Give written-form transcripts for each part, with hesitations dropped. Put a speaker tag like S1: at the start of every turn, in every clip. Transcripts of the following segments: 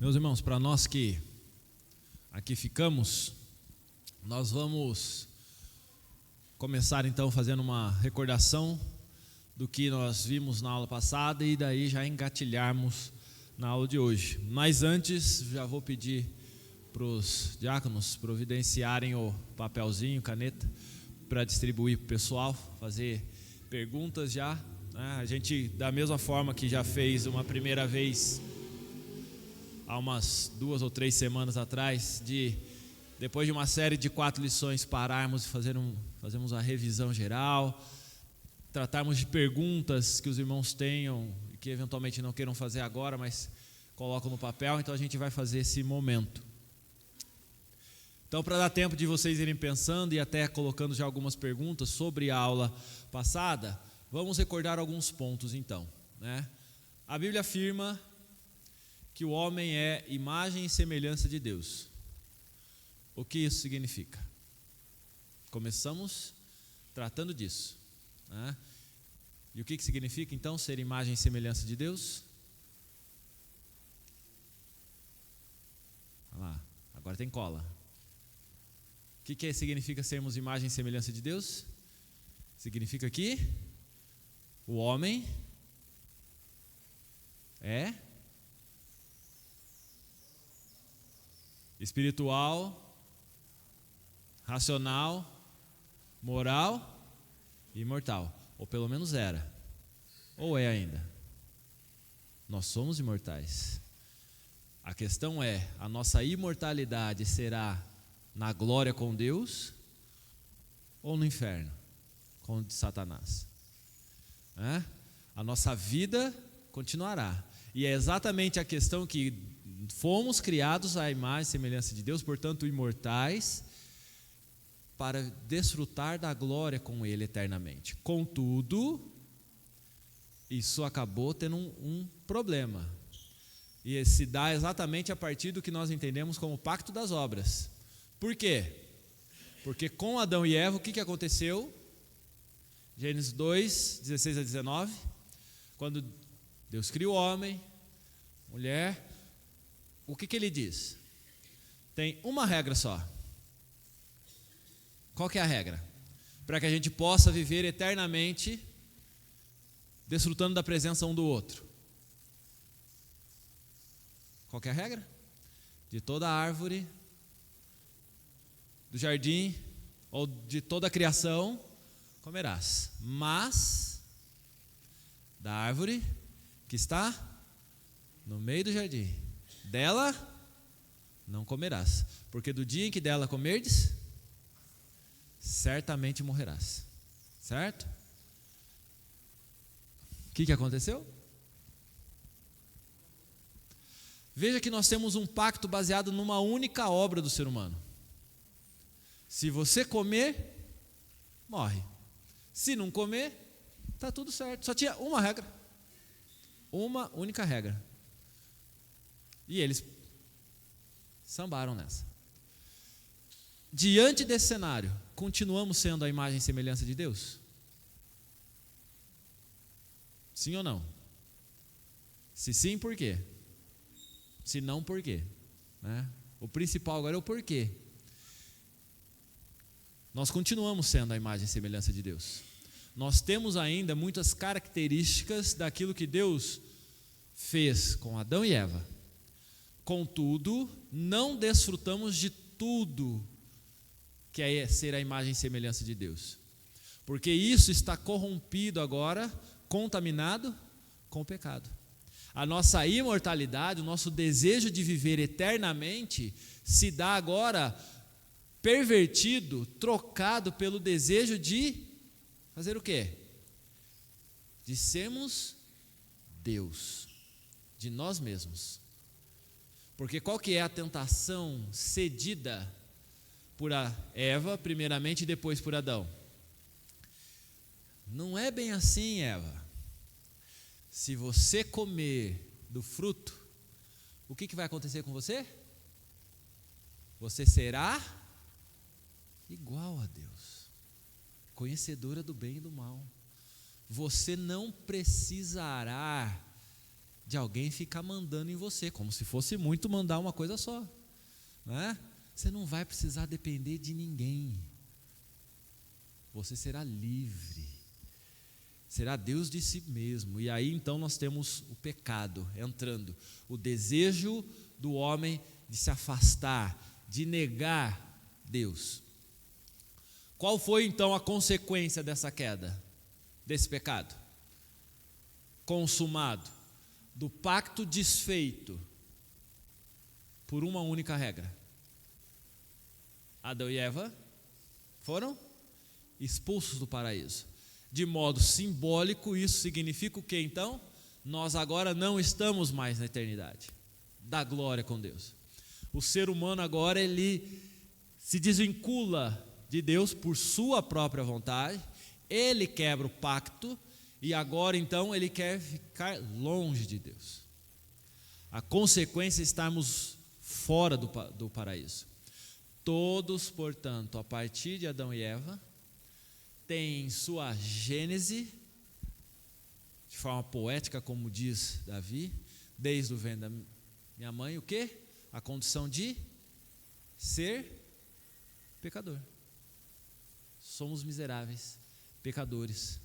S1: Meus irmãos, para nós que aqui ficamos, nós vamos começar então fazendo uma recordação do que nós vimos na aula passada e daí já engatilharmos na aula de hoje. Mas antes, já vou pedir para os diáconos providenciarem o papelzinho, caneta, para distribuir para o pessoal, fazer perguntas já. A gente, da mesma forma que já fez uma primeira vez, há umas 2 ou 3 semanas atrás, depois de uma série de 4 lições, pararmos e fazermos uma revisão geral, tratarmos de perguntas que os irmãos tenham e que eventualmente não queiram fazer agora, mas colocam no papel. Então a gente vai fazer esse momento. Então, para dar tempo de vocês irem pensando e até colocando já algumas perguntas sobre a aula passada, vamos recordar alguns pontos então, né? A Bíblia afirma que o homem é imagem e semelhança de Deus. O que isso significa? Começamos tratando disso, né? E o que significa então ser imagem e semelhança de Deus? Olha lá, agora tem cola. O que significa sermos imagem e semelhança de Deus? Significa que o homem é espiritual, racional, moral e imortal. Ou pelo menos era. Ou é ainda. Nós somos imortais. A questão é, a nossa imortalidade será na glória com Deus ou no inferno com Satanás? A nossa vida continuará. E é exatamente a questão que fomos criados à imagem e semelhança de Deus, portanto imortais, para desfrutar da glória com Ele eternamente. Contudo, isso acabou tendo um problema. E se dá exatamente a partir do que nós entendemos como o pacto das obras. Por quê? Porque com Adão e Eva, o que aconteceu? Gênesis 2, 16 a 19, quando Deus cria o homem, mulher, o que ele diz? Tem uma regra só. Qual que é a regra? Para que a gente possa viver eternamente desfrutando da presença um do outro. Qual que é a regra? De toda árvore do jardim ou de toda a criação comerás, mas da árvore que está no meio do jardim, dela não comerás, porque do dia em que dela comerdes, certamente morrerás. Certo? O que aconteceu? Veja que nós temos um pacto baseado numa única obra do ser humano. Se você comer, morre. Se não comer, está tudo certo. Só tinha uma regra. Uma única regra. E eles sambaram nessa. Diante desse cenário, continuamos sendo a imagem e semelhança de Deus? Sim ou não? Se sim, por quê? Se não, por quê? O principal agora é o porquê. Nós continuamos sendo a imagem e semelhança de Deus. Nós temos ainda muitas características daquilo que Deus fez com Adão e Eva. Contudo, não desfrutamos de tudo que é ser a imagem e semelhança de Deus. Porque isso está corrompido agora, contaminado com o pecado. A nossa imortalidade, o nosso desejo de viver eternamente, se dá agora pervertido, trocado pelo desejo de fazer o quê? De sermos Deus, de nós mesmos. Porque qual que é a tentação cedida por Eva, primeiramente, e depois por Adão? Não é bem assim, Eva. Se você comer do fruto, o que vai acontecer com você? Você será igual a Deus, conhecedora do bem e do mal. Você não precisará de alguém ficar mandando em você, como se fosse muito mandar uma coisa só, não é? Você não vai precisar depender de ninguém. Você será livre. Será Deus de si mesmo. E aí então nós temos o pecado entrando. O desejo do homem de se afastar, de negar Deus. Qual foi então a consequência dessa queda, desse pecado? Consumado, do pacto desfeito por uma única regra. Adão e Eva foram expulsos do paraíso. De modo simbólico, isso significa o que então? Nós agora não estamos mais na eternidade da glória com Deus. O ser humano agora, ele se desvincula de Deus por sua própria vontade, ele quebra o pacto e agora então ele quer ficar longe de Deus. A consequência é estarmos fora do paraíso. Todos, portanto, a partir de Adão e Eva, têm sua gênese, de forma poética, como diz Davi, desde o ventre da minha mãe, o quê? A condição de ser pecador. Somos miseráveis, pecadores.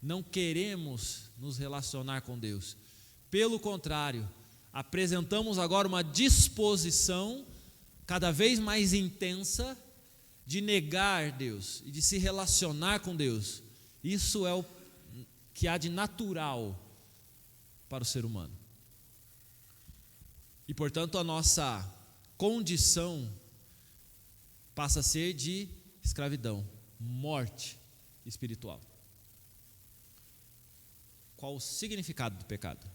S1: Não queremos nos relacionar com Deus. Pelo contrário, apresentamos agora uma disposição cada vez mais intensa de negar Deus e de se relacionar com Deus. Isso é o que há de natural para o ser humano. E portanto a nossa condição passa a ser de escravidão, morte espiritual. Qual o significado do pecado?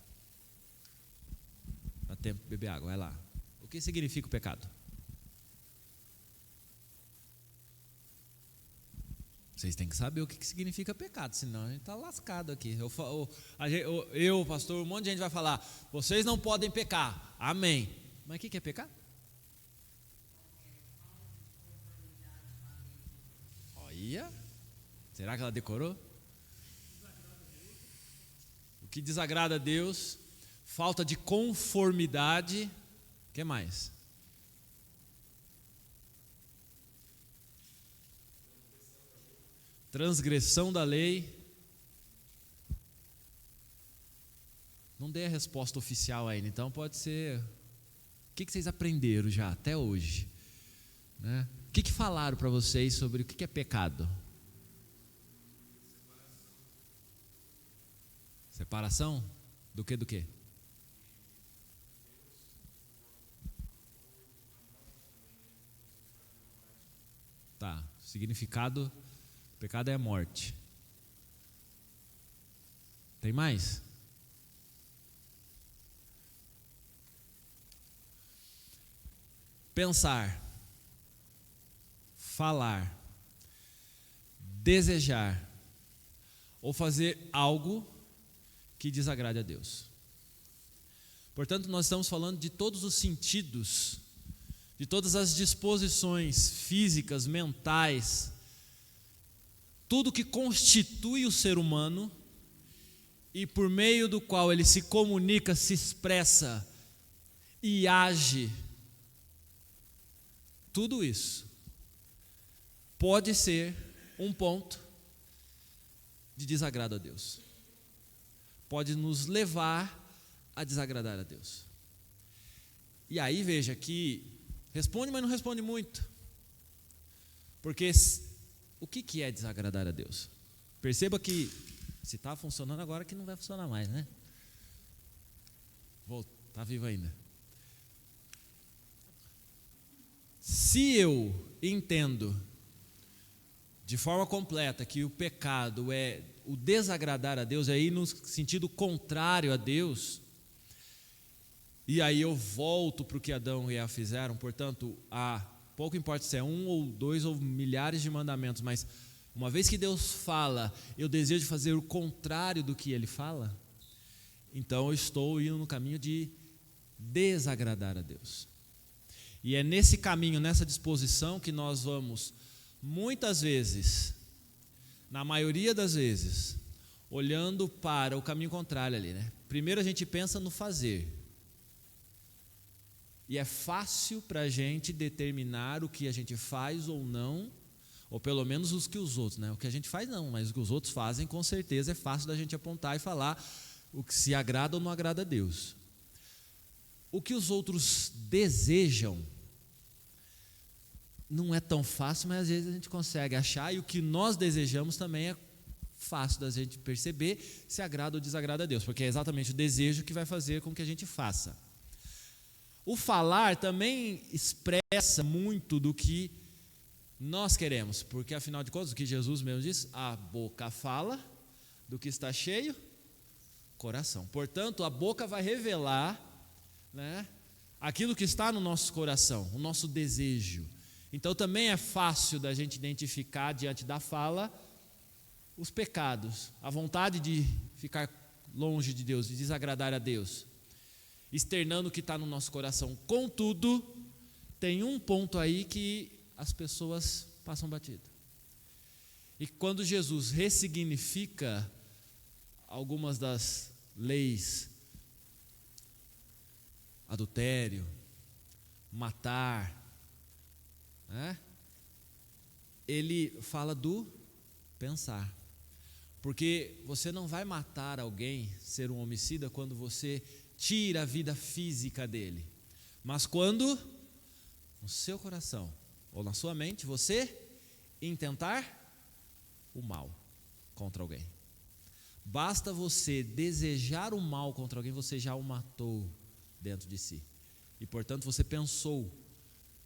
S1: Dá tempo de beber água, vai lá. O que significa o pecado? Vocês têm que saber o que significa pecado, senão a gente está lascado aqui. Eu, pastor, um monte de gente vai falar, vocês não podem pecar, amém. Mas o que é pecar? Olha, será que ela decorou? O que desagrada a Deus, falta de conformidade, o que mais? Transgressão da lei. Não dei a resposta oficial ainda, então pode ser. O que vocês aprenderam já até hoje? Né? O que falaram para vocês sobre o que é pecado? Separação? Do que? Tá, significado. Pecado é a morte. Tem mais? Pensar, falar, desejar ou fazer algo que desagrade a Deus. Portanto, nós estamos falando de todos os sentidos, de todas as disposições físicas, mentais, tudo que constitui o ser humano e por meio do qual ele se comunica, se expressa e age. Tudo isso pode ser um ponto de desagrado a Deus. Pode nos levar a desagradar a Deus. E aí veja que responde, mas não responde muito. Porque o que é desagradar a Deus? Perceba que se está funcionando agora que não vai funcionar mais, né? Está vivo ainda. Se eu entendo de forma completa que o pecado é o desagradar a Deus, é ir no sentido contrário a Deus, e aí eu volto para o que Adão e Eva fizeram, portanto, pouco importa se é um ou dois ou milhares de mandamentos, mas uma vez que Deus fala, eu desejo fazer o contrário do que Ele fala, então eu estou indo no caminho de desagradar a Deus. E é nesse caminho, nessa disposição que nós vamos, muitas vezes, na maioria das vezes, olhando para o caminho contrário ali, né? Primeiro a gente pensa no fazer. E é fácil para a gente determinar o que a gente faz ou não, ou pelo menos os que os outros, né? O que a gente faz não, mas o que os outros fazem, com certeza é fácil da gente apontar e falar o que se agrada ou não agrada a Deus. O que os outros desejam não é tão fácil, mas às vezes a gente consegue achar, e o que nós desejamos também é fácil da gente perceber se agrada ou desagrada a Deus, porque é exatamente o desejo que vai fazer com que a gente faça. O falar também expressa muito do que nós queremos, porque afinal de contas, o que Jesus mesmo diz, a boca fala do que está cheio, coração. Portanto, a boca vai revelar, né, aquilo que está no nosso coração, o nosso desejo. Então também é fácil da gente identificar diante da fala os pecados, a vontade de ficar longe de Deus, de desagradar a Deus, externando o que está no nosso coração. Contudo, tem um ponto aí que as pessoas passam batido. E quando Jesus ressignifica algumas das leis, adultério, matar, né, ele fala do pensar. Porque você não vai matar alguém, ser um homicida, quando você tira a vida física dele, mas quando no seu coração ou na sua mente você intentar o mal contra alguém. Basta você desejar o mal contra alguém, você já o matou dentro de si. E portanto você pensou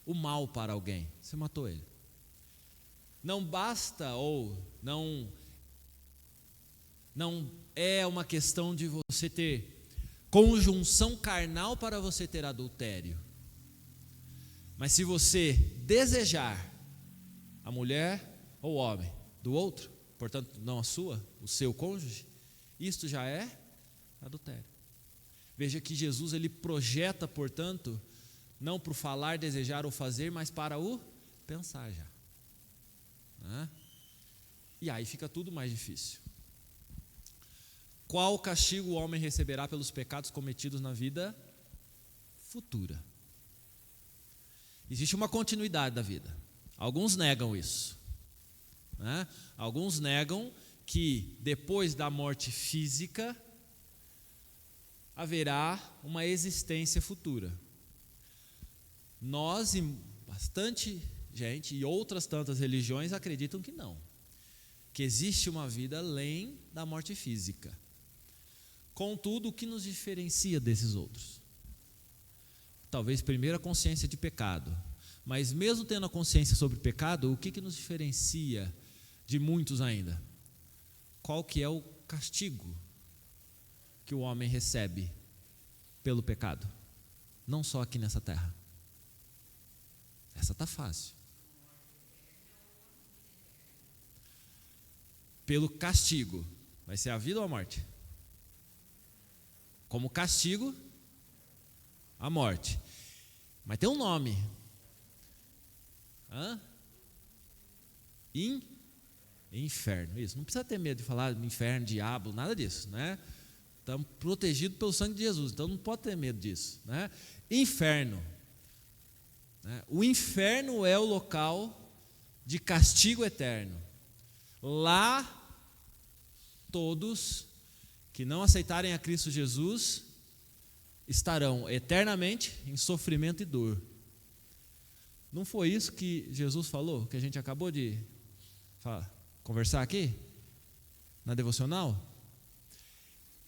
S1: o mal para alguém, você matou ele. Não basta, ou não é uma questão de você ter conjunção carnal para você ter adultério. Mas se você desejar a mulher ou o homem do outro, portanto não a sua, o seu cônjuge, isto já é adultério. Veja que Jesus ele projeta, portanto, não para o falar, desejar ou fazer, mas para o pensar já. Né? E aí fica tudo mais difícil. Qual castigo o homem receberá pelos pecados cometidos na vida futura? Existe uma continuidade da vida. Alguns negam isso, né? Alguns negam que depois da morte física haverá uma existência futura. Nós e bastante gente e outras tantas religiões acreditam que não, que existe uma vida além da morte física. Contudo, o que nos diferencia desses outros? Talvez primeiro a consciência de pecado, mas mesmo tendo a consciência sobre pecado, o que nos diferencia de muitos ainda? Qual que é o castigo que o homem recebe pelo pecado? Não só aqui nessa terra. Essa está fácil. Pelo castigo, vai ser a vida ou a morte? Como castigo, a morte. Mas tem um nome. Inferno. Isso. Não precisa ter medo de falar inferno, diabo, nada disso, né? Estamos protegidos pelo sangue de Jesus, então não pode ter medo disso, né? Inferno. O inferno é o local de castigo eterno. Lá, todos que não aceitarem a Cristo Jesus estarão eternamente em sofrimento e dor. Não foi isso que Jesus falou, que a gente acabou de conversar aqui, na devocional?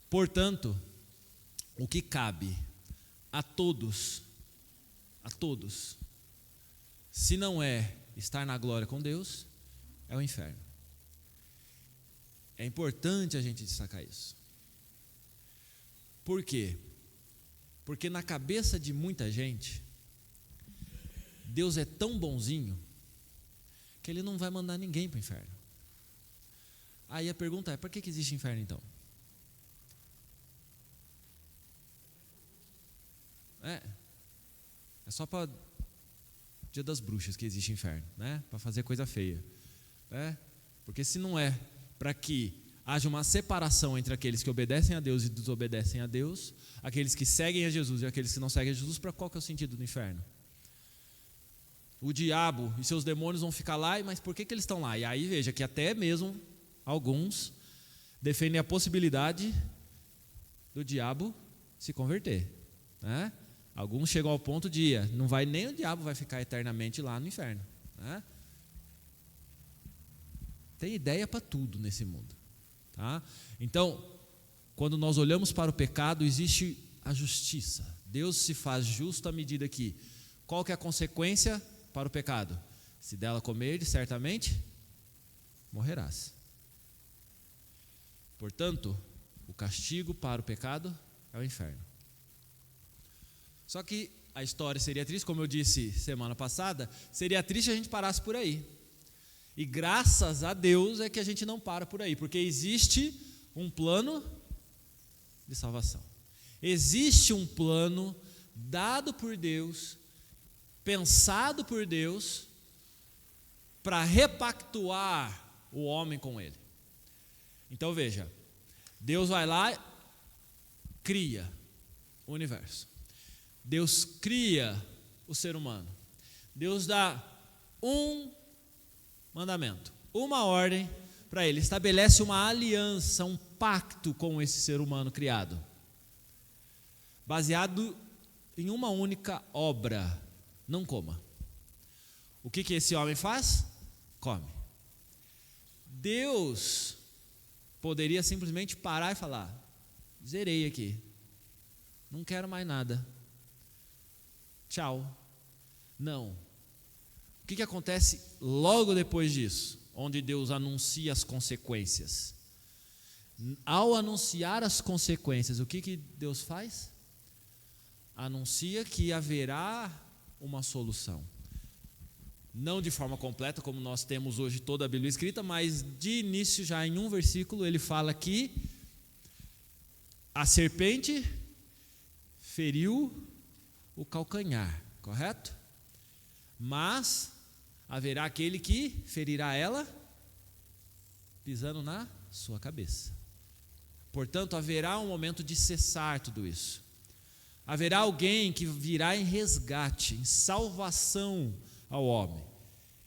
S1: Portanto, o que cabe a todos, se não é estar na glória com Deus, é o inferno. É importante a gente destacar isso. Por quê? Porque na cabeça de muita gente, Deus é tão bonzinho que Ele não vai mandar ninguém para o inferno. Aí a pergunta é, por que existe inferno então? É só para Dia das Bruxas que existe inferno, né? Para fazer coisa feia. Porque se não é para que haja uma separação entre aqueles que obedecem a Deus e desobedecem a Deus, aqueles que seguem a Jesus e aqueles que não seguem a Jesus, para qual que é o sentido do inferno? O diabo e seus demônios vão ficar lá, mas por que eles estão lá? E aí veja que até mesmo alguns defendem a possibilidade do diabo se converter, né? Alguns chegam ao ponto de não vai nem o diabo vai ficar eternamente lá no inferno, né? Tem ideia para tudo nesse mundo, tá? Então, quando nós olhamos para o pecado, existe a justiça. Deus se faz justo à medida que, qual que é a consequência para o pecado? Se dela comeres, certamente morrerás. Portanto, o castigo para o pecado é o inferno. Só que a história seria triste, como eu disse semana passada, seria triste se a gente parasse por aí. E graças a Deus é que a gente não para por aí, porque existe um plano de salvação. Existe um plano dado por Deus, pensado por Deus, para repactuar o homem com Ele. Então veja, Deus vai lá, cria o universo. Deus cria o ser humano. Deus dá um mandamento, uma ordem para ele, estabelece uma aliança, um pacto com esse ser humano criado, baseado em uma única obra: não coma. O que esse homem faz? Come. Deus poderia simplesmente parar e falar: zerei aqui, não quero mais nada, tchau. Não. O que acontece logo depois disso? Onde Deus anuncia as consequências. Ao anunciar as consequências, o que Deus faz? Anuncia que haverá uma solução. Não de forma completa, como nós temos hoje toda a Bíblia escrita, mas de início, já em um versículo, ele fala que a serpente feriu o calcanhar, correto? Mas haverá aquele que ferirá ela pisando na sua cabeça. Portanto, haverá um momento de cessar tudo isso. Haverá alguém que virá em resgate, em salvação ao homem.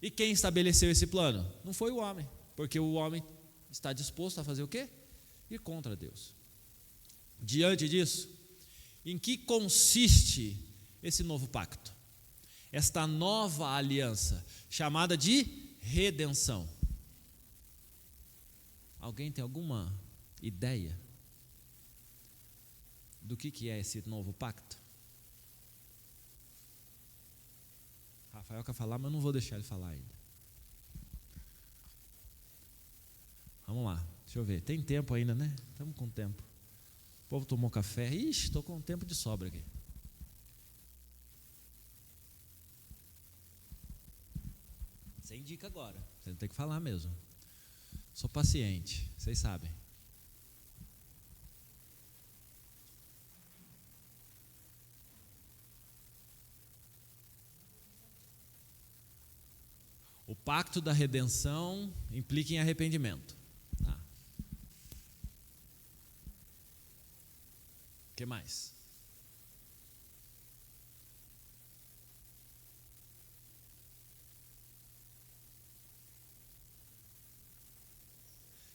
S1: E quem estabeleceu esse plano? Não foi o homem, porque o homem está disposto a fazer o quê? Ir contra Deus. Diante disso, em que consiste esse novo pacto? Esta nova aliança, chamada de redenção. Alguém tem alguma ideia do que é esse novo pacto? Rafael quer falar, mas eu não vou deixar ele falar ainda. Vamos lá, deixa eu ver. Tem tempo ainda, né? Estamos com tempo. O povo tomou café. Ixi, estou com tempo de sobra aqui. Você indica agora. Você não tem que falar mesmo. Sou paciente, vocês sabem. O pacto da redenção implica em arrependimento. Tá. O que mais?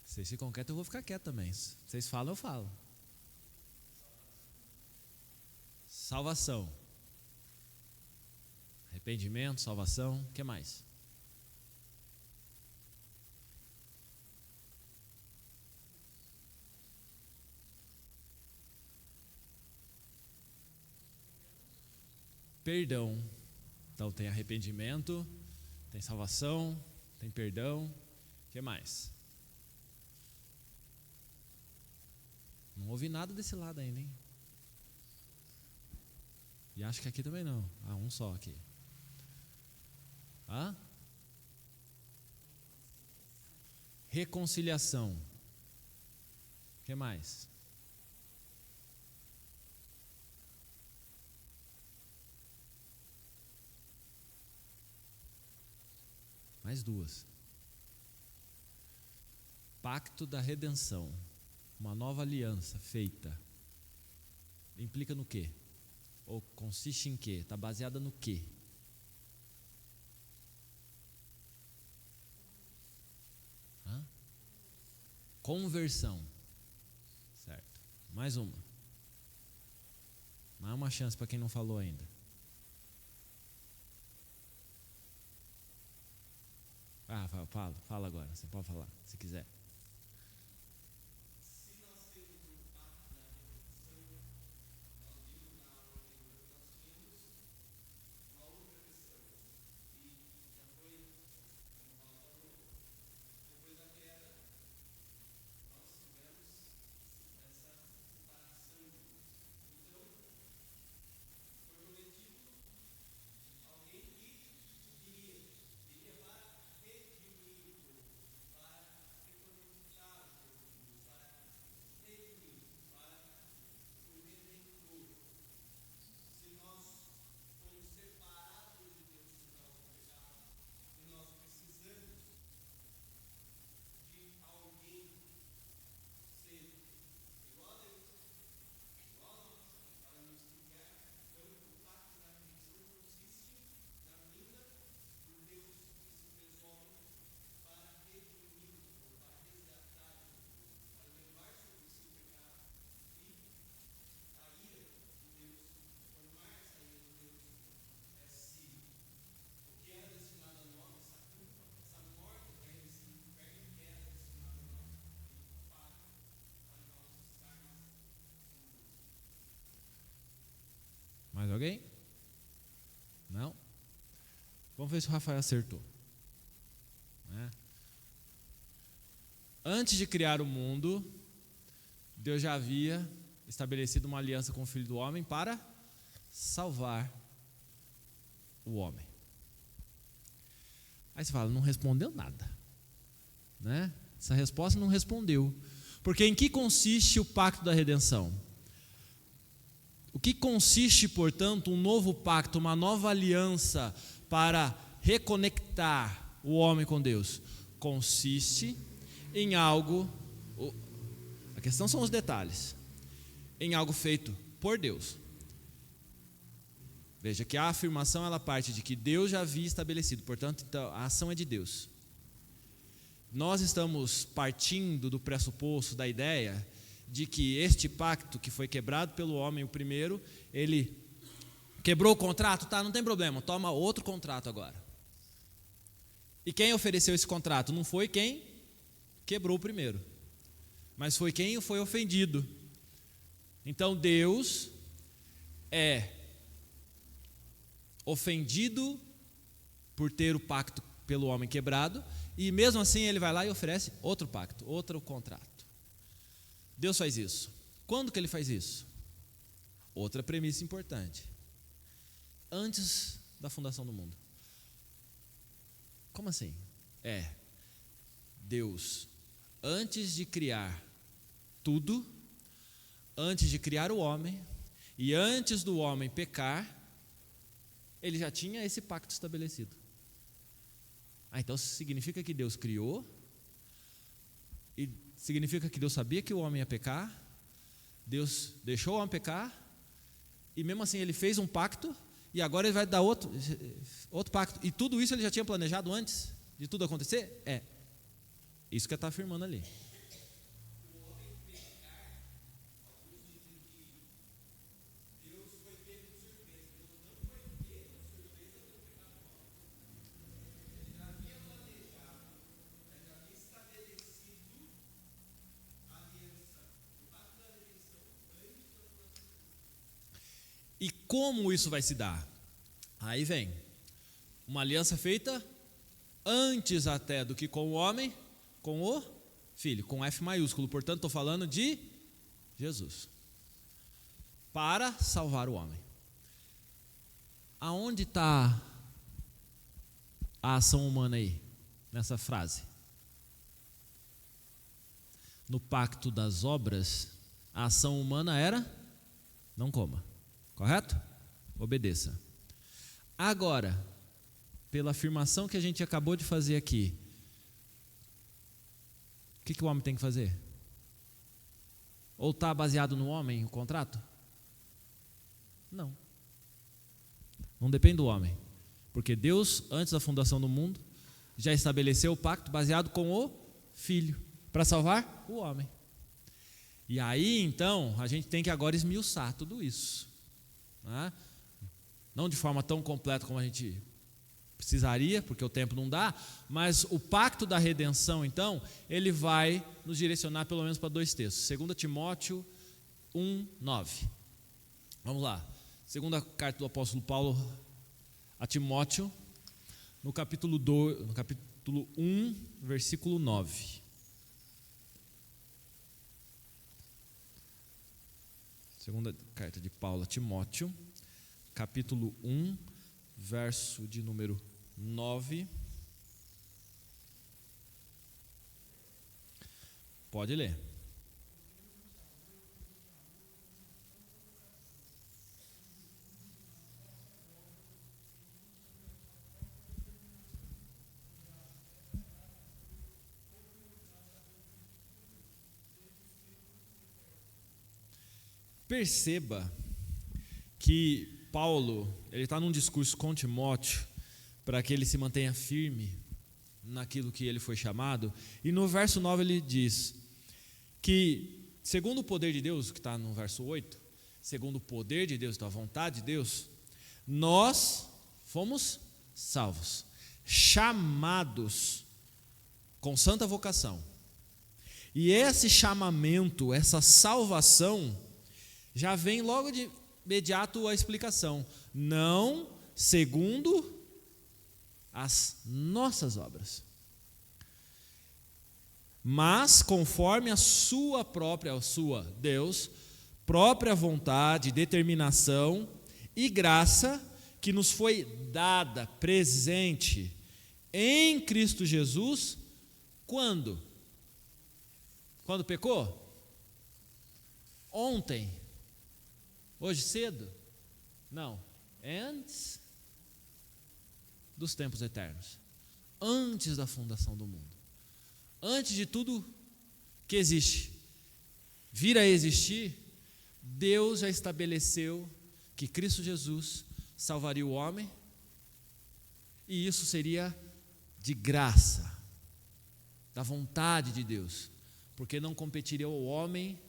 S1: Vocês ficam quietos, eu vou ficar quieto também. Vocês falam, eu falo. Salvação. Arrependimento, salvação. O que mais? Perdão. Então tem arrependimento, tem salvação, tem perdão. O que mais? Não ouvi nada desse lado ainda, hein? E acho que aqui também não. Ah, um só aqui. Hã? Reconciliação. O que mais? Mais duas. pacto da redenção, uma nova aliança feita, implica no quê? Ou consiste em quê? Está baseada no quê? Conversão. Certo. Mais uma. Mais uma chance para quem não falou ainda. Fala agora. Você pode falar, se quiser. Mais alguém? Não? Vamos ver se o Rafael acertou. Antes de criar o mundo, Deus já havia estabelecido uma aliança com o Filho do Homem para salvar o homem. Aí você fala, não respondeu nada, né? Essa resposta não respondeu. Porque em que consiste o pacto da redenção? O que consiste, portanto, um novo pacto, uma nova aliança para reconectar o homem com Deus? Consiste em algo, a questão são os detalhes, em algo feito por Deus. Veja que a afirmação ela parte de que Deus já havia estabelecido, portanto, então, a ação é de Deus. Nós estamos partindo do pressuposto, da ideia de que este pacto que foi quebrado pelo homem, o primeiro, ele quebrou o contrato, tá, não tem problema, toma outro contrato agora. E quem ofereceu esse contrato não foi quem quebrou o primeiro, mas foi quem foi ofendido. Então Deus é ofendido por ter o pacto pelo homem quebrado, e mesmo assim ele vai lá e oferece outro pacto, outro contrato. Deus faz isso. Quando que ele faz isso? Outra premissa importante. Antes da fundação do mundo. Como assim? Deus, antes de criar tudo, antes de criar o homem, e antes do homem pecar, ele já tinha esse pacto estabelecido. Então significa que Deus criou, e significa que Deus sabia que o homem ia pecar, Deus deixou o homem pecar, e mesmo assim ele fez um pacto, e agora ele vai dar outro pacto, e tudo isso ele já tinha planejado antes de tudo acontecer? Isso que ele está afirmando ali. E como isso vai se dar? Aí vem uma aliança feita antes até do que com o homem, com o Filho, com F maiúsculo, portanto estou falando de Jesus, para salvar o homem. Aonde está a ação humana aí, nessa frase? No pacto das obras, a ação humana era, não coma. Correto? Obedeça. Agora, pela afirmação que a gente acabou de fazer aqui, que o homem tem que fazer? Ou está baseado no homem o contrato? Não. Não depende do homem. Porque Deus, antes da fundação do mundo, já estabeleceu o pacto baseado com o Filho, para salvar o homem. E aí, então, a gente tem que agora esmiuçar tudo isso. Né? Não de forma tão completa como a gente precisaria, porque o tempo não dá, mas o pacto da redenção, então, ele vai nos direcionar pelo menos para 2 textos. 2 Timóteo 1:9. Vamos lá. Segunda carta do apóstolo Paulo a Timóteo, no capítulo 1, versículo 9. Segunda carta de Paulo a Timóteo, capítulo 1, verso de número 9. Pode ler. Perceba que Paulo, ele está num discurso com Timóteo, para que ele se mantenha firme naquilo que ele foi chamado, e no verso 9 ele diz que, segundo o poder de Deus, que está no verso 8, segundo o poder de Deus, a vontade de Deus, nós fomos salvos, chamados com santa vocação, e esse chamamento, essa salvação, já vem logo de imediato a explicação, não segundo as nossas obras, mas conforme a sua Deus, própria vontade, determinação e graça que nos foi dada, presente em Cristo Jesus, quando? Quando pecou? Ontem? Hoje cedo? Não, antes dos tempos eternos, antes da fundação do mundo, antes de tudo que existe vir a existir, Deus já estabeleceu que Cristo Jesus salvaria o homem, e isso seria de graça, da vontade de Deus, porque não competiria ao homem,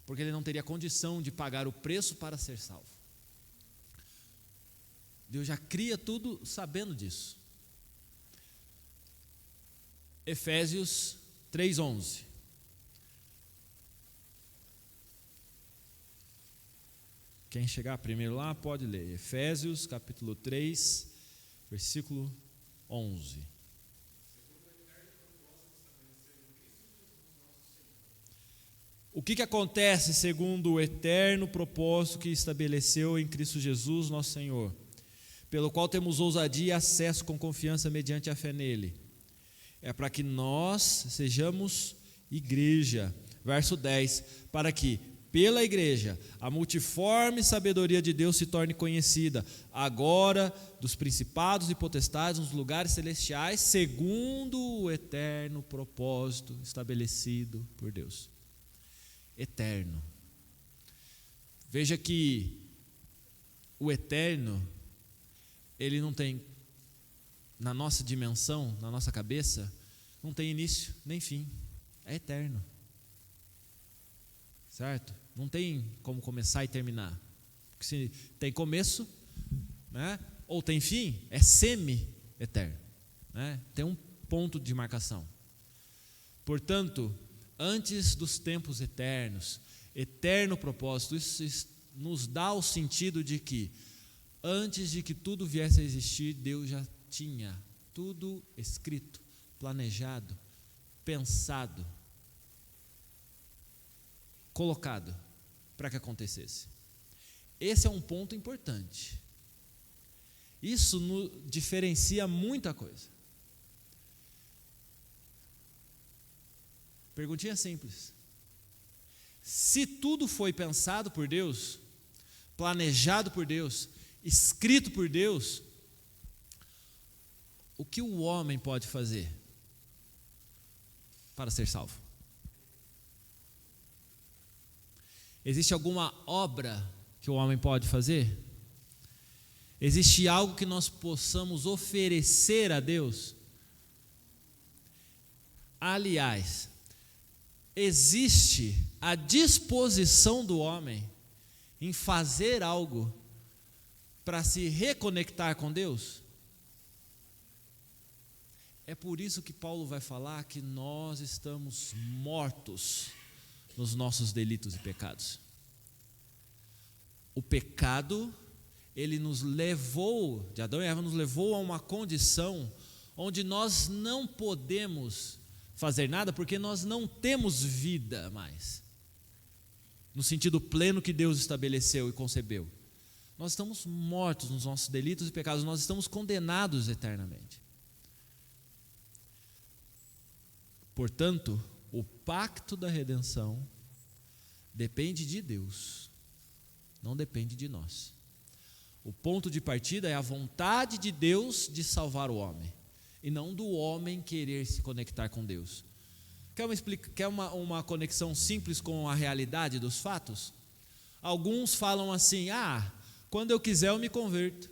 S1: porque ele não teria condição de pagar o preço para ser salvo. Deus já cria tudo sabendo disso. Efésios 3:11. Quem chegar primeiro lá pode ler. Efésios capítulo 3, versículo 11. O que acontece segundo o eterno propósito que estabeleceu em Cristo Jesus, nosso Senhor, pelo qual temos ousadia e acesso com confiança mediante a fé nele? É para que nós sejamos igreja. Verso 10, para que, pela igreja, a multiforme sabedoria de Deus se torne conhecida, agora dos principados e potestades nos lugares celestiais, segundo o eterno propósito estabelecido por Deus. Eterno. Veja que o eterno, ele não tem, na nossa dimensão, na nossa cabeça, não tem início nem fim, é eterno, certo? Não tem como começar e terminar, porque se tem começo, né, ou tem fim, é semi-eterno, né? Tem um ponto de marcação. Portanto, antes dos tempos eternos, eterno propósito, isso nos dá o sentido de que, antes de que tudo viesse a existir, Deus já tinha tudo escrito, planejado, pensado, colocado para que acontecesse. Esse é um ponto importante. Isso nos diferencia muita coisa. Perguntinha simples. Se tudo foi pensado por Deus, planejado por Deus, escrito por Deus, o que o homem pode fazer para ser salvo? Existe alguma obra que o homem pode fazer? Existe algo que nós possamos oferecer a Deus? Aliás, existe a disposição do homem em fazer algo para se reconectar com Deus? É por isso que Paulo vai falar que nós estamos mortos nos nossos delitos e pecados. O pecado, ele nos levou, de Adão e Eva, nos levou a uma condição onde nós não podemos fazer nada, porque nós não temos vida mais, no sentido pleno que Deus estabeleceu e concebeu. Nós estamos mortos nos nossos delitos e pecados, nós estamos condenados eternamente. Portanto, o pacto da redenção depende de Deus, não depende de nós. O ponto de partida é a vontade de Deus de salvar o homem, e não do homem querer se conectar com Deus. Quer uma conexão simples com a realidade dos fatos? Alguns falam assim: quando eu quiser eu me converto.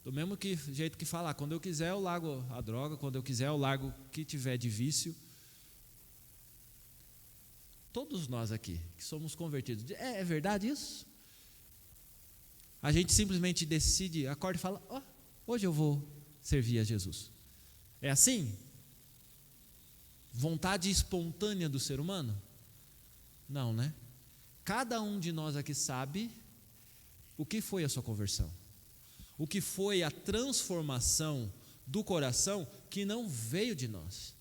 S1: Do mesmo jeito que falar, quando eu quiser eu largo a droga, quando eu quiser eu largo o que tiver de vício. Todos nós aqui que somos convertidos, é verdade isso? A gente simplesmente decide, acorda e fala: hoje eu vou servir a Jesus. É assim? Vontade espontânea do ser humano? Não, né? Cada um de nós aqui sabe o que foi a sua conversão, o que foi a transformação do coração que não veio de nós,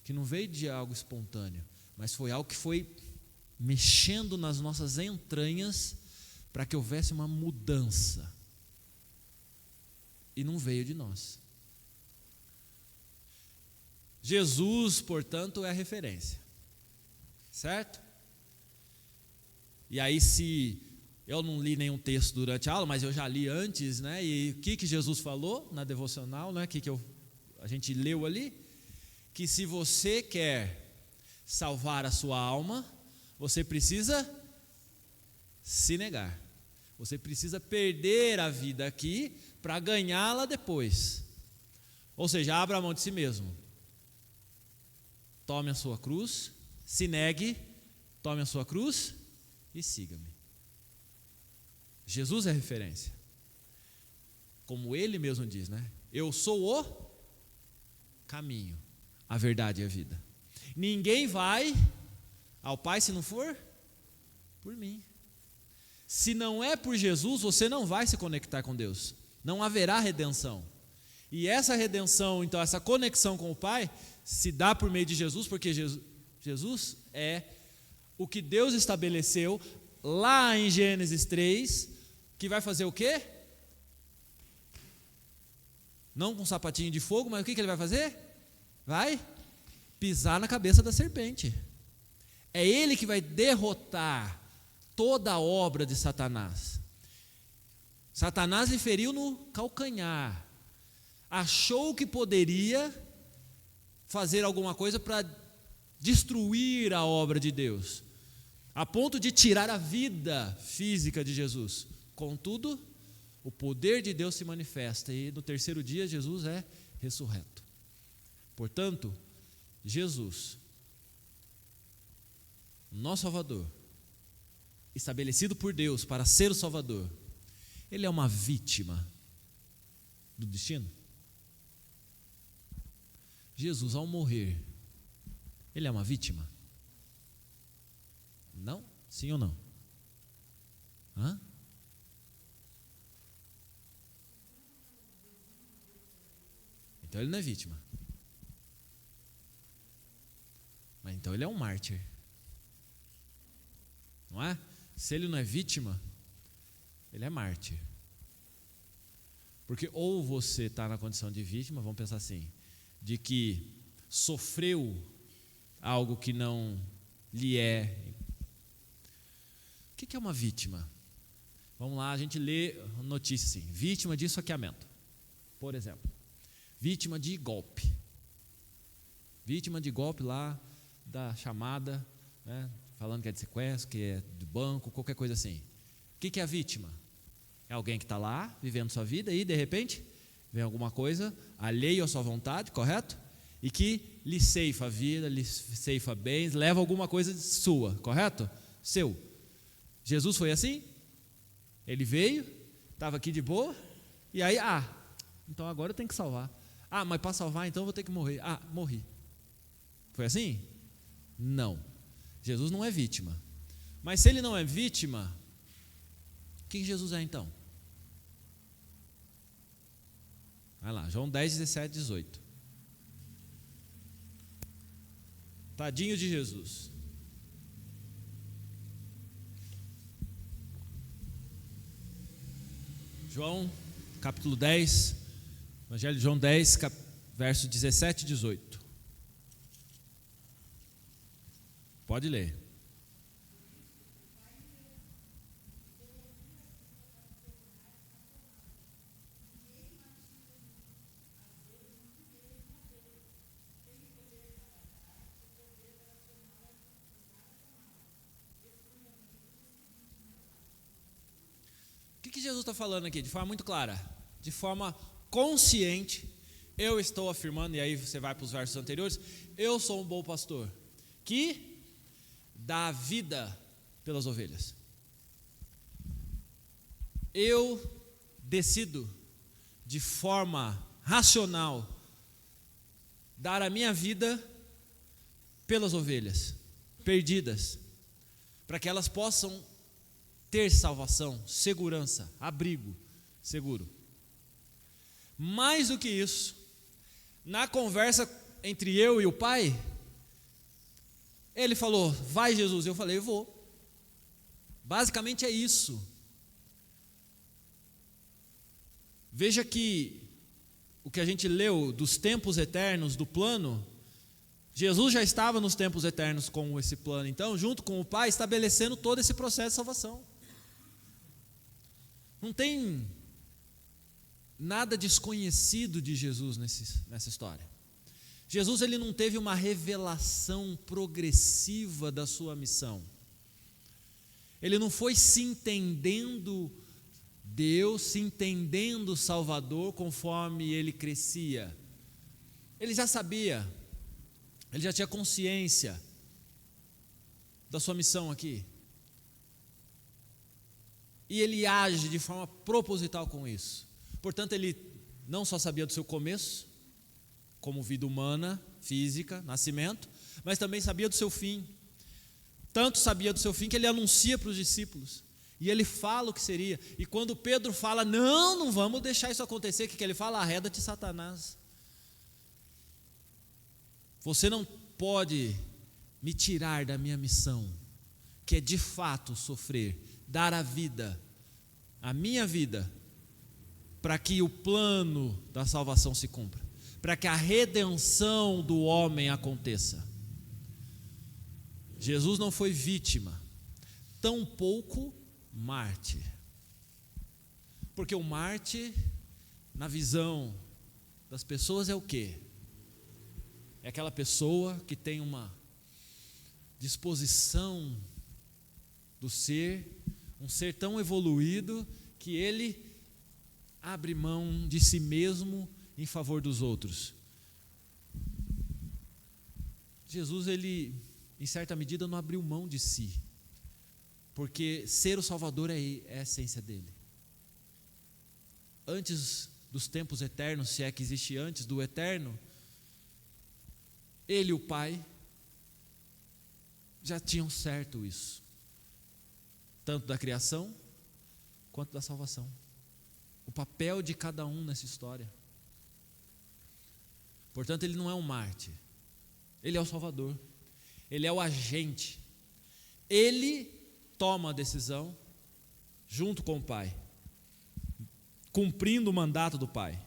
S1: que não veio de algo espontâneo, mas foi algo que foi mexendo nas nossas entranhas para que houvesse uma mudança, e não veio de nós. Jesus, portanto, é a referência, certo? E aí, se eu não li nenhum texto durante a aula, mas eu já li antes, né? E o que Jesus falou na devocional, né? A gente leu ali, que se você quer salvar a sua alma, você precisa se negar. Você precisa perder a vida aqui para ganhá-la depois. Ou seja, abra a mão de si mesmo. Tome a sua cruz, se negue, tome a sua cruz e siga-me. Jesus é a referência. Como ele mesmo diz, né? Eu sou o caminho, a verdade e a vida. Ninguém vai ao Pai se não for por mim. Se não é por Jesus, você não vai se conectar com Deus. Não haverá redenção. E essa redenção, então, essa conexão com o Pai, se dá por meio de Jesus, porque Jesus é o que Deus estabeleceu lá em Gênesis 3, que vai fazer o quê? Não com um sapatinho de fogo, mas o que ele vai fazer? Vai pisar na cabeça da serpente. É ele que vai derrotar toda a obra de Satanás. Satanás lhe feriu no calcanhar, achou que poderia fazer alguma coisa para destruir a obra de Deus, a ponto de tirar a vida física de Jesus. Contudo, o poder de Deus se manifesta, e no terceiro dia Jesus é ressurreto. Portanto, Jesus, nosso Salvador, estabelecido por Deus para ser o Salvador, ele é uma vítima do destino? Jesus, ao morrer, ele é uma vítima? Não? Sim ou não? Hã? Então ele não é vítima. Mas então ele é um mártir. Não é? Se ele não é vítima, ele é mártir. Porque ou você está na condição de vítima, vamos pensar assim, de que sofreu algo que não lhe é. O que é uma vítima? Vamos lá, a gente lê notícia assim: vítima de esfaqueamento, por exemplo, vítima de golpe lá da chamada, né, falando que é de sequestro, que é de banco, qualquer coisa assim. O que é a vítima? É alguém que está lá, vivendo sua vida, e de repente vem alguma coisa alheio à sua vontade, correto? E que lhe ceifa a vida, lhe ceifa bens, leva alguma coisa sua, correto? Seu. Jesus foi assim? Ele veio, estava aqui de boa, e aí, então agora eu tenho que salvar. Mas para salvar então eu vou ter que morrer. Morri. Foi assim? Não. Jesus não é vítima. Mas se ele não é vítima, o que Jesus é então? Vai lá, João 10, 17, 18. Tadinho de Jesus. João, capítulo 10, Evangelho de João 10, verso 17 e 18. Pode ler. O que Jesus está falando aqui? De forma muito clara, de forma consciente, eu estou afirmando, e aí você vai para os versos anteriores, eu sou um bom pastor, que dá vida pelas ovelhas. Eu decido, de forma racional, dar a minha vida pelas ovelhas perdidas, para que elas possam ter salvação, segurança, abrigo, seguro. Mais do que isso, na conversa entre eu e o Pai, ele falou, vai Jesus, eu falei, eu vou. Basicamente é isso. Veja que o que a gente leu dos tempos eternos, do plano, Jesus já estava nos tempos eternos com esse plano, então junto com o Pai, estabelecendo todo esse processo de salvação. Não tem nada desconhecido de Jesus nessa história. Jesus ele não teve uma revelação progressiva da sua missão. Ele não foi se entendendo Deus, se entendendo Salvador conforme ele crescia. Ele já sabia, ele já tinha consciência da sua missão aqui. E ele age de forma proposital com isso. Portanto, ele não só sabia do seu começo, como vida humana, física, nascimento, mas também sabia do seu fim. Tanto sabia do seu fim que ele anuncia para os discípulos. E ele fala o que seria. E quando Pedro fala, não vamos deixar isso acontecer, o que ele fala? Arreda-te, Satanás. Você não pode me tirar da minha missão, que é de fato sofrer, dar a vida, a minha vida, para que o plano da salvação se cumpra, para que a redenção do homem aconteça. Jesus não foi vítima, tampouco mártir, porque o mártir, na visão das pessoas, é o quê? É aquela pessoa que tem uma disposição do ser, um ser tão evoluído que ele abre mão de si mesmo em favor dos outros. Jesus, ele, em certa medida, não abriu mão de si, porque ser o Salvador é a essência dele. Antes dos tempos eternos, se é que existe antes do eterno, ele e o Pai já tinham certo isso, tanto da criação quanto da salvação. O papel de cada um nessa história. Portanto, ele não é um mártir, ele é o Salvador, ele é o agente, ele toma a decisão junto com o Pai, cumprindo o mandato do Pai.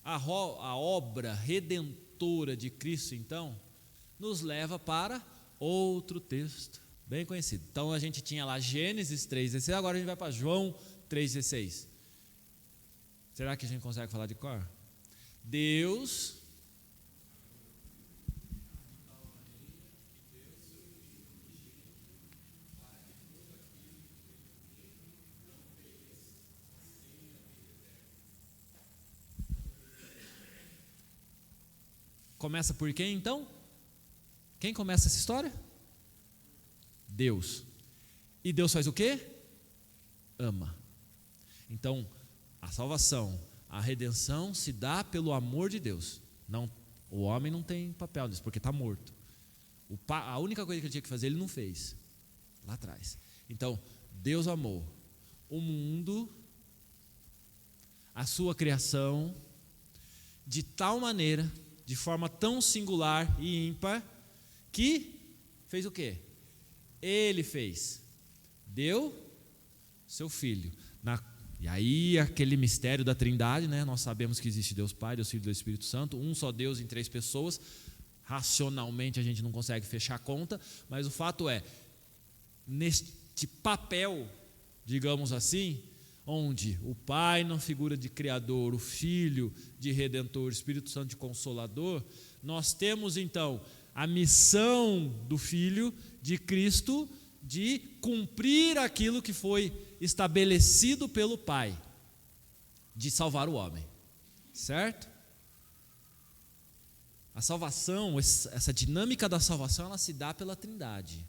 S1: A obra redentora de Cristo, então, nos leva para outro texto bem conhecido. Então a gente tinha lá Gênesis 3,16, agora a gente vai para João 3,16. Será que a gente consegue falar de cor? Deus Começa por quem então? Quem começa essa história? Deus. E Deus faz o quê? Ama. Então, a salvação, a redenção se dá pelo amor de Deus. Não, o homem não tem papel nisso, porque está morto. A única coisa que ele tinha que fazer, ele não fez, lá atrás. Então, Deus amou o mundo, a sua criação, de tal maneira, de forma tão singular e ímpar, que fez o quê? Ele fez, deu seu Filho. E aí aquele mistério da Trindade, né? Nós sabemos que existe Deus Pai, Deus Filho e Deus Espírito Santo, um só Deus em três pessoas. Racionalmente a gente não consegue fechar a conta, mas o fato é, neste papel, digamos assim, onde o Pai na figura de Criador, o Filho de Redentor, o Espírito Santo de Consolador, nós temos então a missão do Filho de Cristo de cumprir aquilo que foi estabelecido pelo Pai, de salvar o homem, certo? A salvação, essa dinâmica da salvação, ela se dá pela Trindade.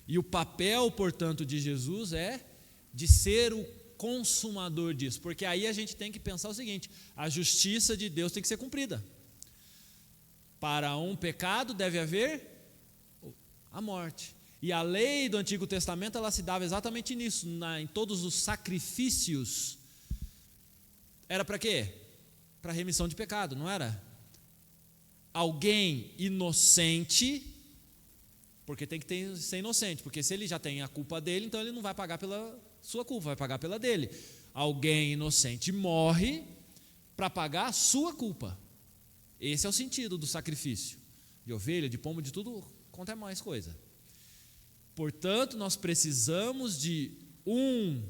S1: E o papel, portanto, de Jesus é de ser o consumador disso, porque aí a gente tem que pensar o seguinte: a justiça de Deus tem que ser cumprida. Para um pecado deve haver a morte. E a lei do Antigo Testamento, ela se dava exatamente nisso, em todos os sacrifícios. Era para quê? Para remissão de pecado, não era? Alguém inocente, porque tem que ser inocente, porque se ele já tem a culpa dele, então ele não vai pagar pela sua culpa, vai pagar pela dele. Alguém inocente morre para pagar a sua culpa. Esse é o sentido do sacrifício, de ovelha, de pombo, de tudo quanto é mais coisa. Portanto, nós precisamos de um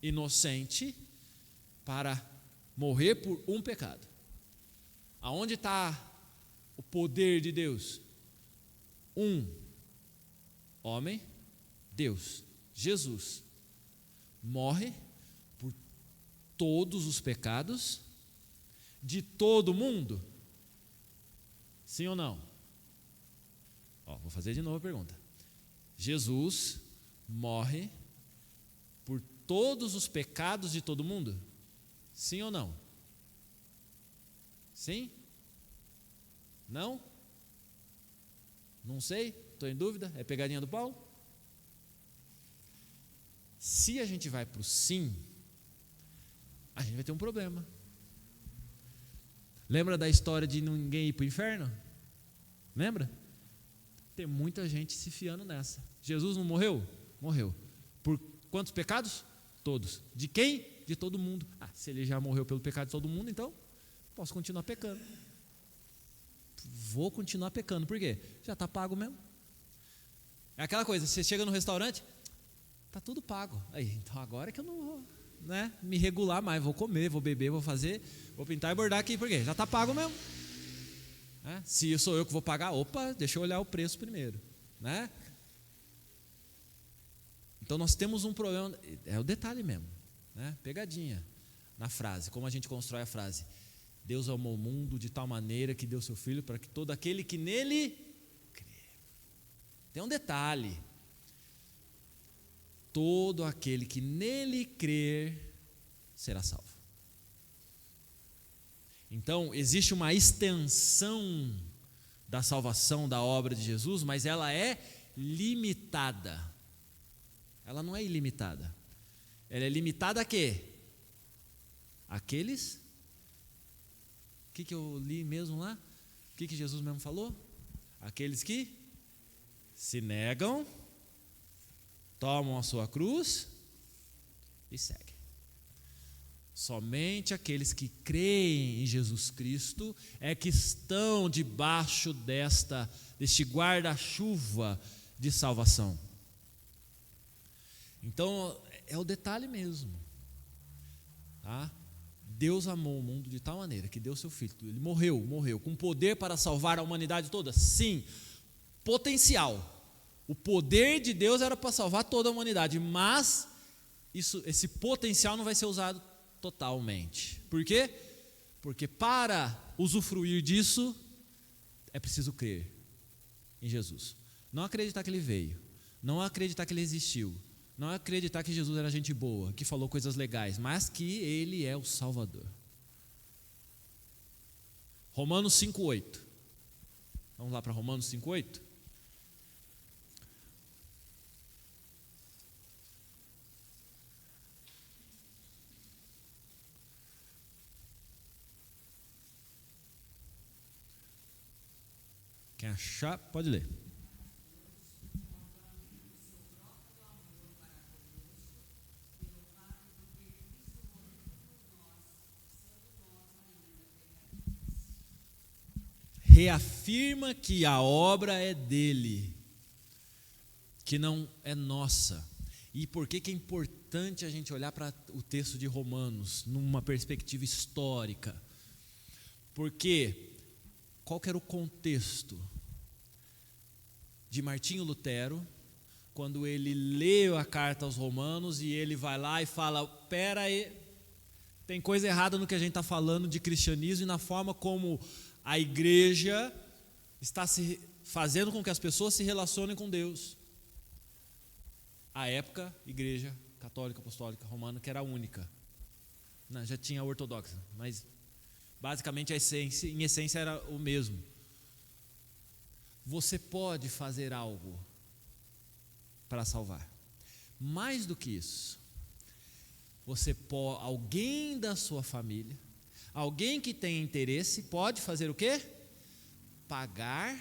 S1: inocente para morrer por um pecado. Aonde está o poder de Deus? Um homem, Deus, Jesus, morre por todos os pecados de todo mundo? Sim ou não? Vou fazer de novo a pergunta. Jesus morre por todos os pecados de todo mundo? Sim ou não? Sim? Não? Não sei? Estou em dúvida? É pegadinha do Paulo? Se a gente vai para o sim, a gente vai ter um problema. Lembra da história de ninguém ir para o inferno? Lembra? Tem muita gente se fiando nessa. Jesus não morreu? Morreu. Por quantos pecados? Todos. De quem? De todo mundo. Se ele já morreu pelo pecado de todo mundo, então posso continuar pecando. Vou continuar pecando. Por quê? Já está pago mesmo. É aquela coisa, você chega no restaurante, está tudo pago. Aí, então agora é que eu não vou, me regular mais. Vou comer, vou beber, vou fazer, vou pintar e bordar aqui. Por quê? Já está pago mesmo. Se sou eu que vou pagar, deixa eu olhar o preço primeiro, Então nós temos um problema, é o detalhe mesmo, pegadinha na frase, como a gente constrói a frase: Deus amou o mundo de tal maneira que deu seu Filho para que todo aquele que nele crê. Tem um detalhe: todo aquele que nele crer será salvo. Então, existe uma extensão da salvação da obra de Jesus, mas ela é limitada. Ela não é ilimitada. Ela é limitada a quê? Aqueles... O que eu li mesmo lá? O que Jesus mesmo falou? Aqueles que se negam, tomam a sua cruz e seguem. Somente aqueles que creem em Jesus Cristo é que estão debaixo deste guarda-chuva de salvação. Então, é o detalhe mesmo. Deus amou o mundo de tal maneira que deu seu Filho. Ele morreu com poder para salvar a humanidade toda? Sim. Potencial. O poder de Deus era para salvar toda a humanidade, mas esse potencial não vai ser usado totalmente. Por quê? Porque para usufruir disso, é preciso crer em Jesus. Não acreditar que ele veio, não acreditar que ele existiu, não acreditar que Jesus era gente boa, que falou coisas legais, mas que ele é o Salvador. Romanos 5:8. Vamos lá para Romanos 5:8? Quem achar, pode ler. Reafirma que a obra é dele, que não é nossa. E por que é importante a gente olhar para o texto de Romanos numa perspectiva histórica? Porque qual que era o contexto de Martinho Lutero, quando ele leu a carta aos Romanos e ele vai lá e fala: pera aí, tem coisa errada no que a gente está falando de cristianismo e na forma como a igreja está se fazendo com que as pessoas se relacionem com Deus. À época, igreja católica, apostólica, romana, que era a única. Não, já tinha a ortodoxa, mas basicamente em essência era o mesmo. Você pode fazer algo para salvar. Mais do que isso, alguém da sua família, alguém que tem interesse, pode fazer o quê? Pagar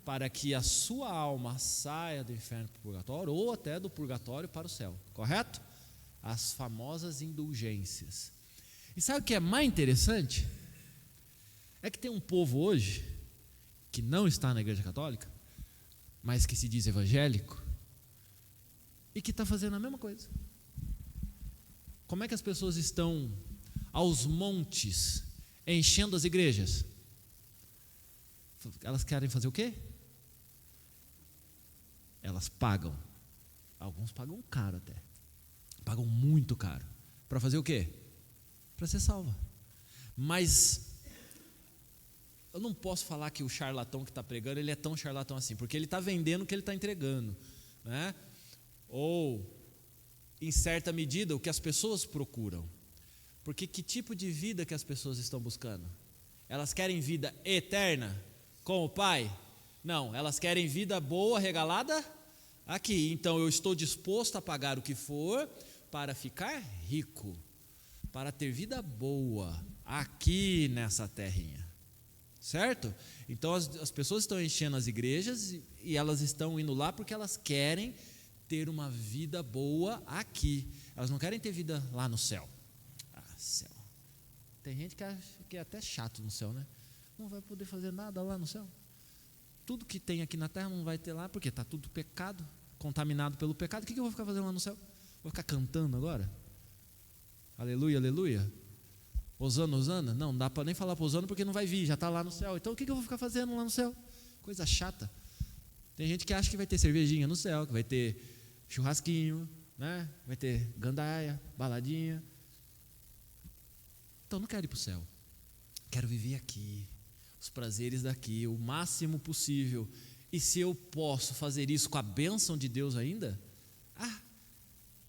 S1: para que a sua alma saia do inferno para o purgatório, ou até do purgatório para o céu, correto? As famosas indulgências. E sabe o que é mais interessante? É que tem um povo hoje, que não está na igreja católica, mas que se diz evangélico, e que está fazendo a mesma coisa. Como é que as pessoas estão aos montes, enchendo as igrejas? Elas querem fazer o quê? Elas pagam. Alguns pagam caro até. Pagam muito caro. Para fazer o quê? Para ser salva. Mas eu não posso falar que o charlatão que está pregando, ele é tão charlatão assim, porque ele está vendendo o que ele está entregando, né? Ou, em certa medida, o que as pessoas procuram. Porque que tipo de vida que as pessoas estão buscando? Elas querem vida eterna com o Pai? Não, elas querem vida boa, regalada aqui. Então eu estou disposto a pagar o que for para ficar rico, para ter vida boa aqui nessa terrinha, certo? Então as pessoas estão enchendo as igrejas e elas estão indo lá porque elas querem ter uma vida boa aqui. Elas não querem ter vida lá no céu. Céu. Tem gente que acha que é até chato no céu, né? Não vai poder fazer nada lá no céu. Tudo que tem aqui na terra não vai ter lá, porque está tudo pecado, contaminado pelo pecado. O que eu vou ficar fazendo lá no céu? Vou ficar cantando agora? Aleluia, aleluia. Osana, Osana? Não dá para nem falar para Osana porque não vai vir, já está lá no céu. Então o que eu vou ficar fazendo lá no céu? Coisa chata. Tem gente que acha que vai ter cervejinha no céu, que vai ter churrasquinho, né? Vai ter gandaia, baladinha. Então não quero ir para o céu. Quero viver aqui, os prazeres daqui, o máximo possível. E se eu posso fazer isso com a bênção de Deus ainda,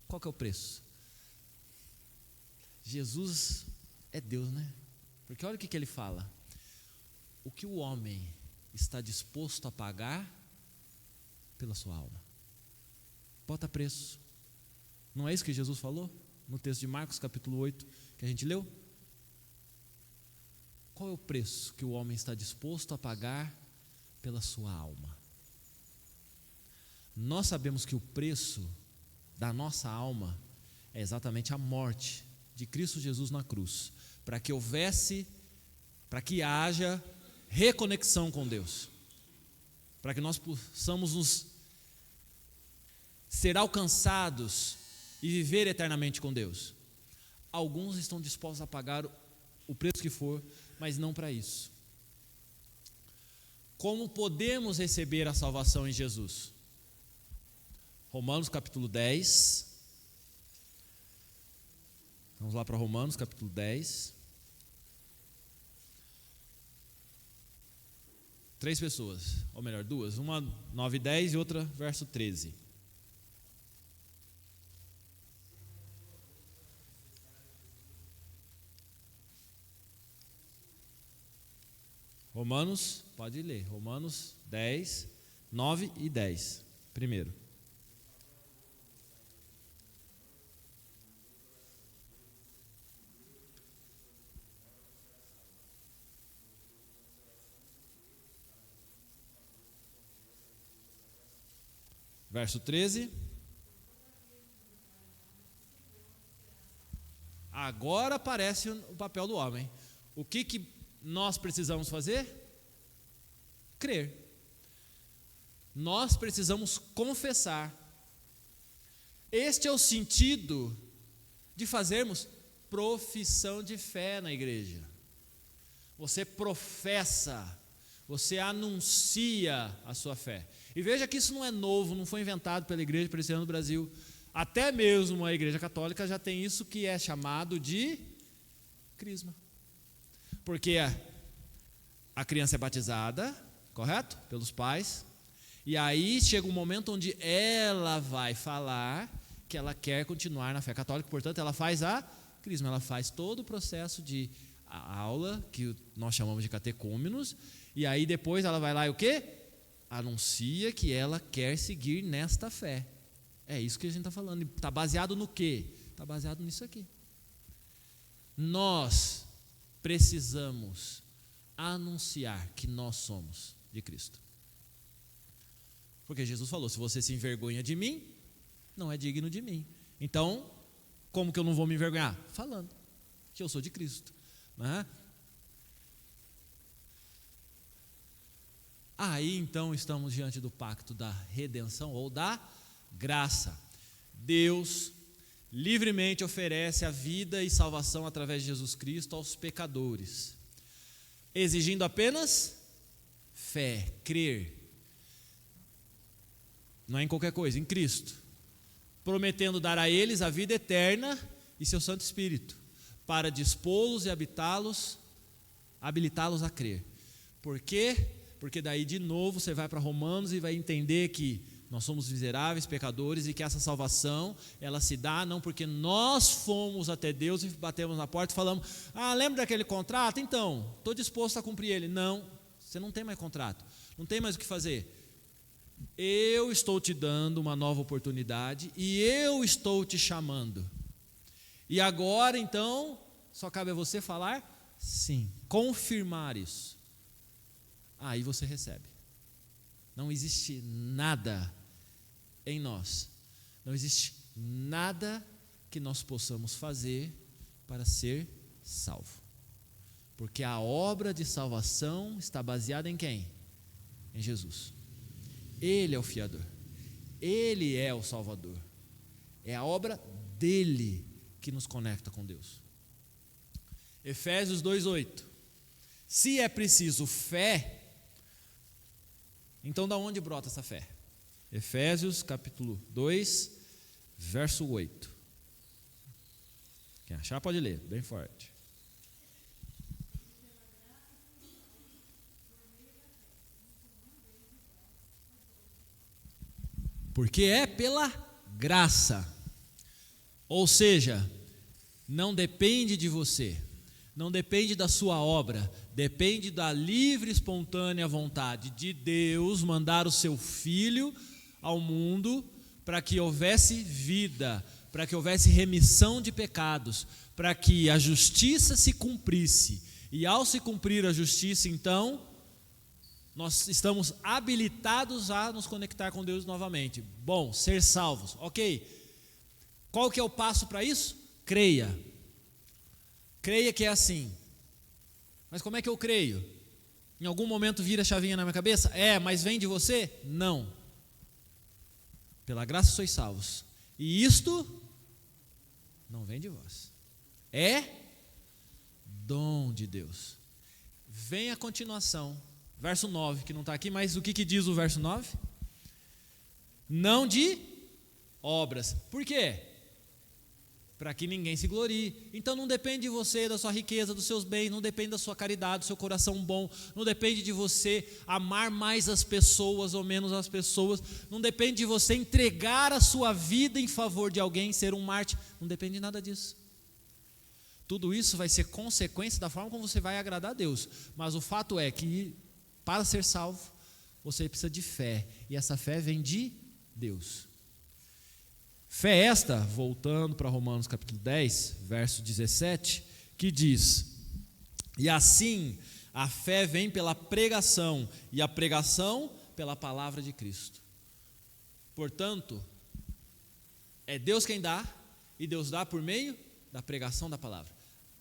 S1: qual que é o preço? Jesus é Deus, né? Porque olha o que ele fala: o que o homem está disposto a pagar pela sua alma. Bota preço. Não é isso que Jesus falou no texto de Marcos capítulo 8 que a gente leu? Qual é o preço que o homem está disposto a pagar pela sua alma? Nós sabemos que o preço da nossa alma é exatamente a morte de Cristo Jesus na cruz, para que haja reconexão com Deus, para que nós possamos ser alcançados e viver eternamente com Deus. Alguns estão dispostos a pagar o preço que for, mas não para isso. Como podemos receber a salvação em Jesus? Romanos capítulo 10. Vamos lá para Romanos capítulo 10. 3 pessoas, ou melhor, 2. Uma 9 e 10 e outra verso 13. Romanos, pode ler. Romanos 10, 9 e 10. Primeiro. Verso 13. Agora aparece o papel do homem. O que nós precisamos fazer? Crer. Nós precisamos confessar. Este é o sentido de fazermos profissão de fé na igreja. Você professa, você anuncia a sua fé. E veja que isso não é novo, não foi inventado pela igreja presbiteriana do Brasil. Até mesmo a igreja católica já tem isso que é chamado de crisma. Porque a criança é batizada, correto? Pelos pais. E aí chega um momento onde ela vai falar que ela quer continuar na fé católica. Portanto, ela faz a crisma. Ela faz todo o processo de aula, que nós chamamos de catecúmenos. E aí depois ela vai lá e o quê? Anuncia que ela quer seguir nesta fé. É isso que a gente está falando. Está baseado no quê? Está baseado nisso aqui. Nós precisamos anunciar que nós somos de Cristo. Porque Jesus falou, se você se envergonha de mim, não é digno de mim. Então, como que eu não vou me envergonhar? Falando que eu sou de Cristo. Né? Aí então estamos diante do pacto da redenção ou da graça. Deus livremente oferece a vida e salvação através de Jesus Cristo aos pecadores, exigindo apenas fé, crer. Não é em qualquer coisa, em Cristo, prometendo dar a eles a vida eterna e seu Santo Espírito, para dispô-los e habilitá-los a crer. Por quê? Porque daí de novo você vai para Romanos e vai entender que nós somos miseráveis, pecadores, e que essa salvação, ela se dá não porque nós fomos até Deus e batemos na porta e falamos, lembra daquele contrato? Então, estou disposto a cumprir ele. Não, você não tem mais contrato, não tem mais o que fazer. Eu estou te dando uma nova oportunidade e eu estou te chamando. E agora, então, só cabe a você falar sim, confirmar isso. Aí você recebe. Não existe nada em nós, não existe nada que nós possamos fazer para ser salvo. Porque a obra de salvação está baseada em quem? Em Jesus. Ele é o fiador, Ele é o Salvador. É a obra dele que nos conecta com Deus. Efésios 2:8. Se é preciso fé, então da onde brota essa fé? Efésios capítulo 2, verso 8. Quem achar pode ler, bem forte. Porque é pela graça. Ou seja, não depende de você, não depende da sua obra, depende da livre e espontânea vontade de Deus mandar o seu Filho ao mundo para que houvesse vida, para que houvesse remissão de pecados, para que a justiça se cumprisse. E ao se cumprir a justiça, então, nós estamos habilitados a nos conectar com Deus novamente. Bom, ser salvos, ok. Qual que é o passo para isso? Creia. Creia que é assim. Mas como é que eu creio? Em algum momento vira a chavinha na minha cabeça? Mas vem de você? Não. Pela graça sois salvos. E isto não vem de vós. É dom de Deus. Vem a continuação. Verso 9, que não está aqui, mas o que diz o verso 9? Não de obras. Por quê? para que ninguém se glorie. Então não depende de você, da sua riqueza, dos seus bens, não depende da sua caridade, do seu coração bom, não depende de você amar mais as pessoas ou menos as pessoas, não depende de você entregar a sua vida em favor de alguém, ser um mártir, não depende de nada disso. Tudo isso vai ser consequência da forma como você vai agradar a Deus, mas o fato é que para ser salvo, você precisa de fé, e essa fé vem de Deus. Fé esta, voltando para Romanos capítulo 10, verso 17, que diz: e assim a fé vem pela pregação, e a pregação pela palavra de Cristo. Portanto, é Deus quem dá, e Deus dá por meio da pregação da palavra.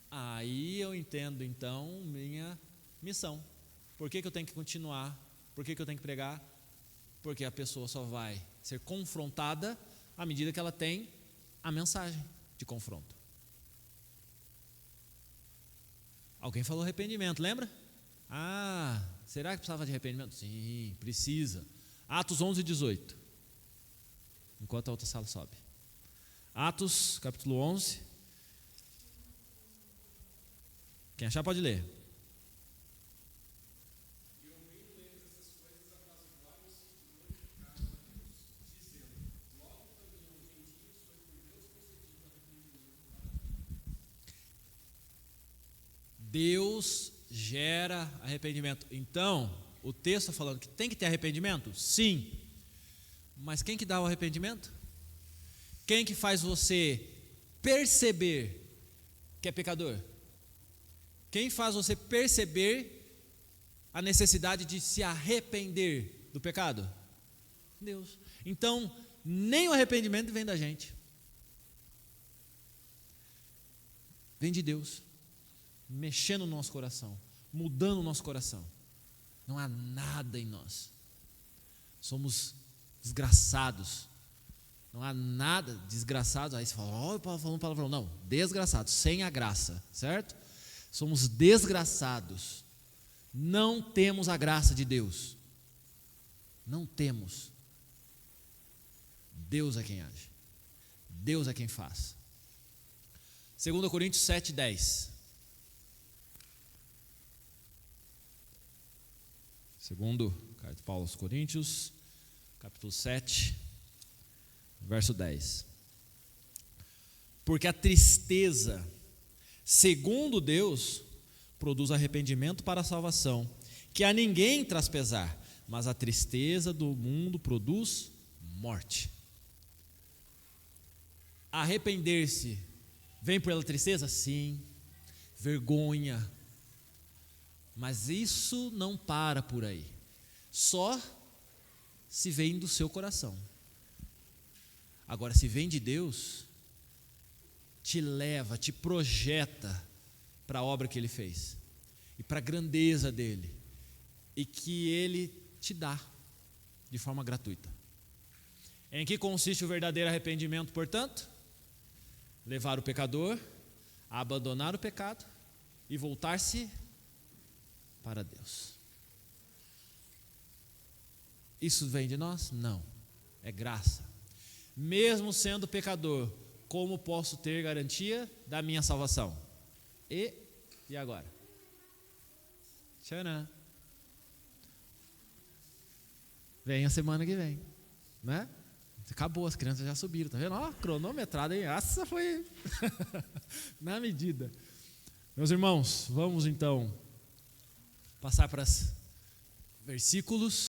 S1: Aí eu entendo então minha missão. Por que eu tenho que continuar? Por que eu tenho que pregar? Porque a pessoa só vai ser confrontada à medida que ela tem a mensagem de confronto. Alguém falou arrependimento, lembra? Será que precisava de arrependimento? Sim, precisa. Atos 11, 18. Enquanto a outra sala sobe. Atos, capítulo 11. Quem achar pode ler. Deus gera arrependimento. Então, o texto está falando que tem que ter arrependimento? Sim. Mas quem que dá o arrependimento? Quem que faz você perceber que é pecador? Quem faz você perceber a necessidade de se arrepender do pecado? Deus. Então, nem o arrependimento vem da gente. Vem de Deus. Mexendo no nosso coração, mudando o nosso coração. Não há nada em nós. Somos desgraçados. Não há nada desgraçados. Aí você fala, falando palavrão. Não, desgraçados, sem a graça, certo? Somos desgraçados. Não temos a graça de Deus. Não temos. Deus é quem age. Deus é quem faz. 2 Coríntios 7, 10. Segundo carta de Paulo aos Coríntios, capítulo 7, verso 10. Porque a tristeza, segundo Deus, produz arrependimento para a salvação, que a ninguém traz pesar, mas a tristeza do mundo produz morte. Arrepender-se vem pela tristeza? Sim. Vergonha. Mas isso não para por aí. Só se vem do seu coração. Agora, se vem de Deus, te leva, te projeta para a obra que Ele fez e para a grandeza dEle, e que Ele te dá de forma gratuita. Em que consiste o verdadeiro arrependimento, portanto? Levar o pecador a abandonar o pecado e voltar-se para Deus. Isso vem de nós? Não, é graça. Mesmo sendo pecador, como posso ter garantia da minha salvação? E agora? Tcharam. Vem a semana que vem, né? Acabou, as crianças já subiram, tá vendo? Ó, cronometrada, hein? Essa foi na medida. Meus irmãos, vamos então passar para os versículos